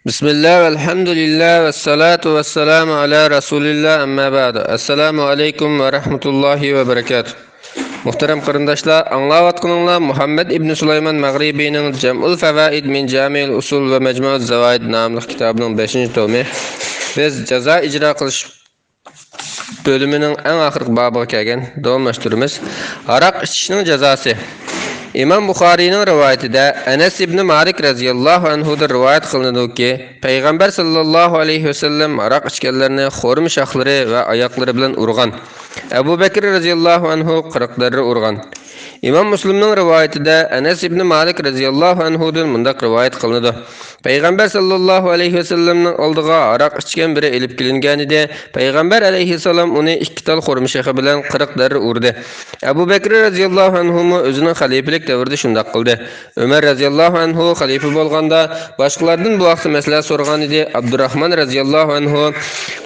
Bismillah, elhamdülillah ve salatu ve selamu ala Resulillah amma ba'da. Assalamu alaikum ve rahmetullahi ve berekatuh. Muhterem qarindoshlar, anglayotganinglar Muhammad ibn Sulayman Mag'ribiyning Jam'ul Fawaid min Jami'il Usul ve Majmu'uz Zawaid nomli kitobining 5-tomi. Biz jazo ijro qilish bölümünün en oxirgi bobiga kelgan davomlashtiramiz. Aroq ichishning jazosi. İmam Buxariyning rivoyatida Anas ibn Malik radhiyallohu anhu da rivoyat qilinadiki, Payg'ambar sallallohu alayhi vasallam aroq ichganlarni xo'rim shoxlari va oyoqlari bilan urgan. Abu Bakr radhiyallohu anhu 40 darra urgan. İmam Müslimning rivoyatida Anas ibn Malik radhiyallohu anhu dan mundaq rivoyat qilinadi. Payg'ambar sallallohu alayhi vasallamning oldiga aroq ichgan biri elib kelingan edi. Payg'ambar alayhisalom uni ikki tal xo'rim shoxi bilan 40 darra urdi. Abu Bakr radhiyallohu anhu o'zining xalifalik davrida shundaq qildi. Umar radhiyallohu anhu xalifa bo'lganda boshqalardan bu vaqtda maslahat so'ragan edi. Abdurrahmon radhiyallohu anhu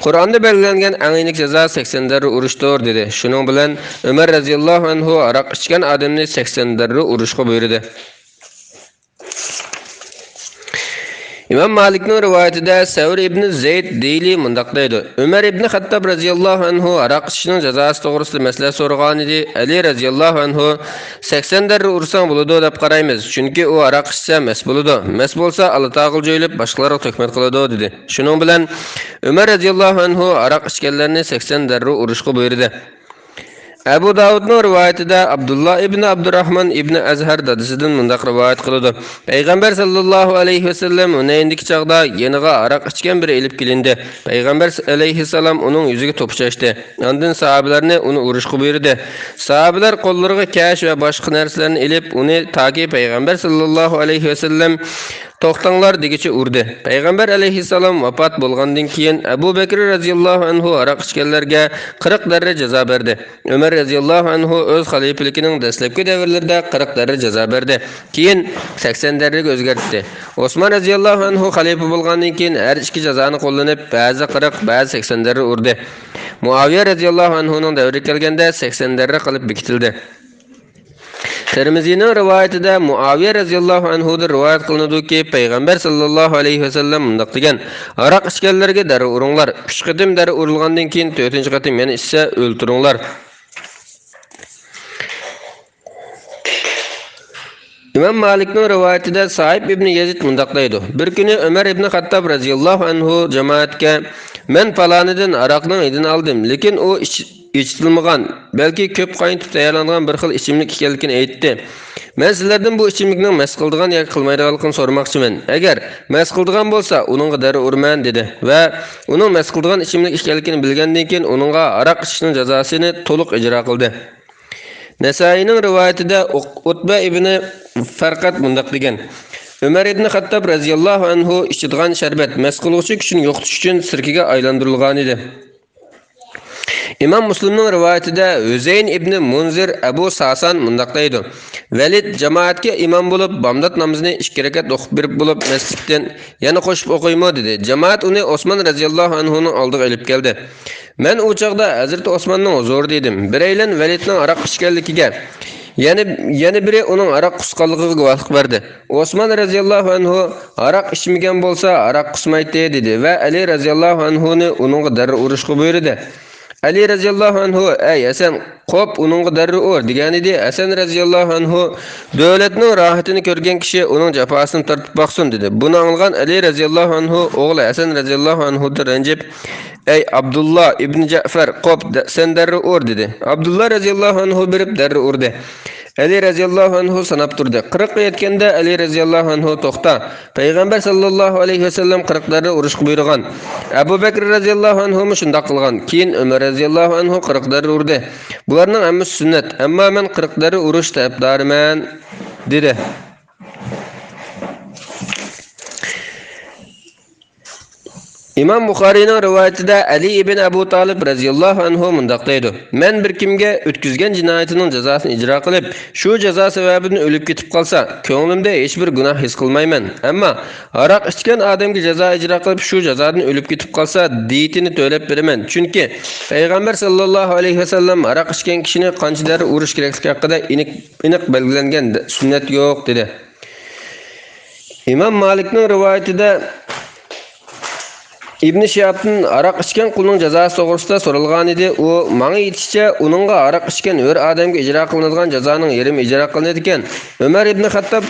Qur'onda belgilangan aniq jazo 80 darra urishdir dedi. Shuning bilan Umar radhiyallohu anhu aroq ichgan odamni 80 darra urishga buyurdi. İmam Malikning rivoyatida Savr ibn Zayd deyli mundaq deydi. Umar ibn Xattob radhiyallohu anhu aroq ichishning jazosi to'g'risida maslahat so'ragan edi. Ali radhiyallohu anhu 80 darra ursang bo'ladi deb qaraymiz. Chunki u aroq ichsa mas bo'ladi. Mas bo'lsa Alloh tag'il jo'ylab boshqalarga to'kmat qiladi dedi. Shuning bilan Umar radhiyallohu anhu aroq ichganlarni 80 darra urishga buyurdi. Abu Davudning rivoyatida Abdullah ibn Abdurrahman ibn Azhar dadasidan mundaq rivoyat qiladi. Payg'ambar sallallohu alayhi vasallam Hunayn'dagi chaqda yeniga aroq ichgan biri elib kelindi. Payg'ambar alayhisalom uning yuziga to'pchashdi. Ondan sahobalarni uni urishga buyurdi. Sahobalar qo'llariga kash va boshqa narsalarni elib uni toki Payg'ambar sallallohu alayhi vasallam to'xtanglar degicha urdi. Payg'ambar alayhisalom vafot bo'lgandan keyin Abu Bakr radhiyallohu anhu aroq ichganlarga 40 darra jazo berdi. Umar radhiyallohu anhu o'z xalifaligining dastlabki davrlarida 40 darra jazo berdi. Keyin 80 darraga o'zgartdi. Osmon radhiyallohu anhu xalifa bo'lgandan keyin har ikki jazoni qo'llanib, ba'zi 40, ba'zi 80 darra urdi. Muaviya radhiyallohu anhuning davri kelganda 80 darra qilib bekitildi. Tirmiziyning rivoyatida Muaviya radhiyallohu anhu da rivoyat qilinadiki, Payg'ambar sallallohu alayhi vasallam mundaq degan: "Aroq ichganlarga darra uringlar. 3 qatim darra urilgandan keyin 4-qatim yana ichsa o'ltiringlar." İmam Malikning rivoyatida Sa'ib ibn Yazid mundaq deydi: "Bir kuni Umar ibn Xattob radhiyallohu anhu jamoatga men falonidan aroqning idini oldim, lekin u ichitilmagan, balki ko'p qaynitib tayyorlangan bir xil ichimlik ekanligini aytdi. Men sizlardan bu ichimlikning mas qildigan yoki qilmaydiganligini so'ramoqchiman. Agar mas qildigan bo'lsa, uningga darra urman" dedi va uning mas qildigan ichimlik ekanligini bilgandan keyin uningga aroq ichishning jazosini to'liq ijro qildi. Nasaining rivoyatida Utba ibn Farqat mundaq degan: Umar ibn Xattob radhiyallohu anhu ichadigan sharbat mas qiluvchi kuchini yo'qotish uchun sirkaga aylantirilgan edi. İmam Müslimning rivoyatida Huzayn ibn Munzir Abu Sasan mundaq deydi: Valid jamoatga imom bo'lib, bomdod namozini 2 rakat o'qib berib bo'lib, masjiddan yana qo'shib o'qiymi dedi. Jamoat uni Osmon radhiyallohu anhuning oldiga olib keldi. Men u chaqda Hazrat Osmonning huzurida edim. Biraylan Validning aroq ichganligiga, yana biri uning aroq qusqanligiga guvohlik berdi. Osmon radhiyallohu anhu aroq ichmagan bo'lsa, aroq qusmaydi dedi va Ali radhiyallohu anhuni uningga darra urishga buyurdi. Ali radhiyallohu anhu "Ey Hasan, qop uningga darra ur" degan edi. Hasan radhiyallohu anhu davlatning rohatini ko'rgan kishi uning jafosini tortib boqsin dedi. Buni anglagan Ali radhiyallohu anhu o'g'li Hasan radhiyallohu anhu ranjib, "Ey Abdullah ibn Ja'far, qop sen darra ur" dedi. Abdullah radhiyallohu anhu berib darra urdi. Ali radhiyallohu anhu sanab turdi. 40 ga yetganda Ali radhiyallohu anhu to'xta. Payg'ambar sallallohu alayhi vasallam 40 darra urishga buyurgan. Abu Bakr radhiyallohu anhu shunday qilgan. Keyin Umar radhiyallohu anhu 40 darra urdi. Bularning hammasi sunnat, ammo men 40 darra urish tarafdoriman dedi. İmam Buxariyning rivoyatida Ali ibn Abu Talib radhiyallohu anhu mundaq deydi: "Men bir kimga o'tkazgan jinoyatining jazosini ijro qilib, shu jazo sababidan o'lib ketib qolsa, ko'nglimda hech bir gunoh his qilmayman. Ammo aroq ichgan odamga jazo ijro qilib, shu jazodan o'lib ketib qolsa, diyetini to'lab beraman. Chunki Payg'ambar sallallohu alayhi vasallam aroq ichgan kishini qancha darra urish kerakligi haqida aniq belgilangan sunnat yo'q dedi. İmam Malikning rivoyatida İbn Şihab'ın arak içken kulun cezası toğrusida sorulgan idi. O maňa ýetişçe onunğa arak içken ör adamga icra kılınadigan cezanyň ýerimi icra kılınady eken. Ömer ibn Hattab,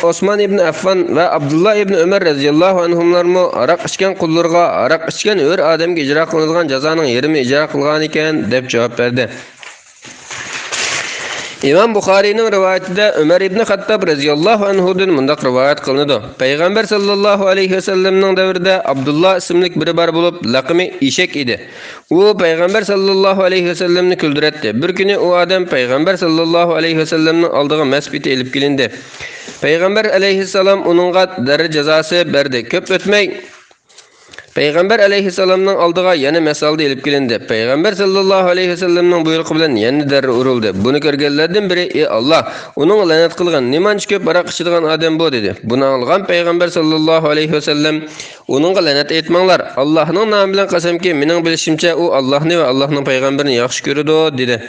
Osman ibn Affan we Abdullah ibn Ömer radhiyallahu anhumlarmy arak içken kullarga arak içken ör adamga icra kılınadigan cezanyň ýerimi icra kılgan eken dep jogap berdi. İmam Bukhari'nin rivayetinde Ömer ibn Hattab radhiyallahu anhu'dan mundaq rivayet kılındı. Peygamber sallallahu aleyhi ve sellem'nin devrinde Abdullah isimlik biri bar bulup laqimi İşek idi. O Peygamber sallallahu aleyhi ve sellem'ni küldüretti. Bir günü o adam Peygamber sallallahu aleyhi ve sellem'nin aldığı mesbiti elip gelindi. Peygamber aleyhisselam onunğa deri cezası berdi. Köp ötmey Peygamber aleyhisselam'ın aldığa yana mesalda elip gelindi. Peygamber sallallahu aleyhi ve sellem'nin buyruğu bilen yana derri uruldu. Bunu görgenlerden biri, "Ey Allah, onun lanet kılgan nimanç köp barak içidigan adam bu" dedi. Bunu algan Peygamber sallallahu aleyhi ve sellem, "Onunğa lanet etmanglar. Allah'ın namı bilen qasamki, mening bilişimçe o Allah'ni ve Allah'ın peygamberini yaxşı görüdü" dedi.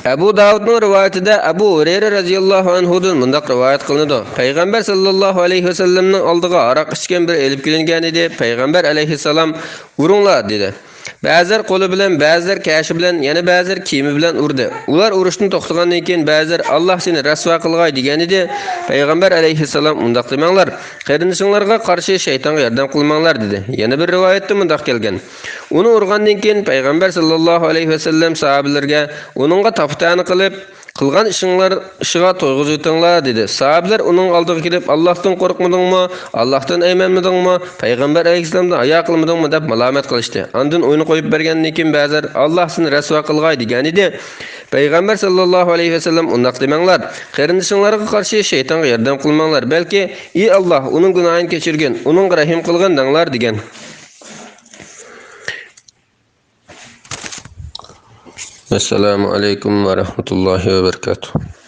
Abu Davud'un rivayetinde Abu Hureyre radhiyallahu anhu'dan mundaq rivayet kılındı. Peygamber sallallahu aleyhi ve sellem'nin aldığı arak içken bir elip gelingen idi. Peygamber aleyhisselam "Urunglar" dedi. Ba'ziler qo'li bilan, ba'ziler kashi bilan, yana ba'ziler kiyimi bilan urdi. Ular urushni to'xtagandan keyin ba'ziler "Alloh seni rasvo qilgay" degan edi. Payg'ambar alayhissalom "Undaq demanglar, qarindishinglarga qarshi shaytonga yordam qilmanglar" dedi. Yana bir rivoyatda mundaq kelgan. Uni urgandan keyin Payg'ambar sallallohu alayhi vasallam sahabelarga "Uningga taftani qilib, qilgan ishinglar ishiga to'yg'izib o'tinglar" dedi. Sahabelar uning oldiga kelib "Allohdan qo'rqmadingmi? Allohdan aymanmadingmi? Payg'ambar alayhissalomdan hayo qilmadingmi?" deb malomat qilishdi. Ondan o'yni qo'yib bergandan keyin ba'zilar "Alloh seni rasvo qilgay" degan edi. Payg'ambar sallallohu alayhi vasallam "Undaq demanglar, qarindishinglarga qarshi shaytonga yordam qilmanglar, balki ey Alloh uning gunohini kechirgin, uning rahim qilgan danglar" degan. Assalamu alaykum wa rahmatullahi wa barakatuh.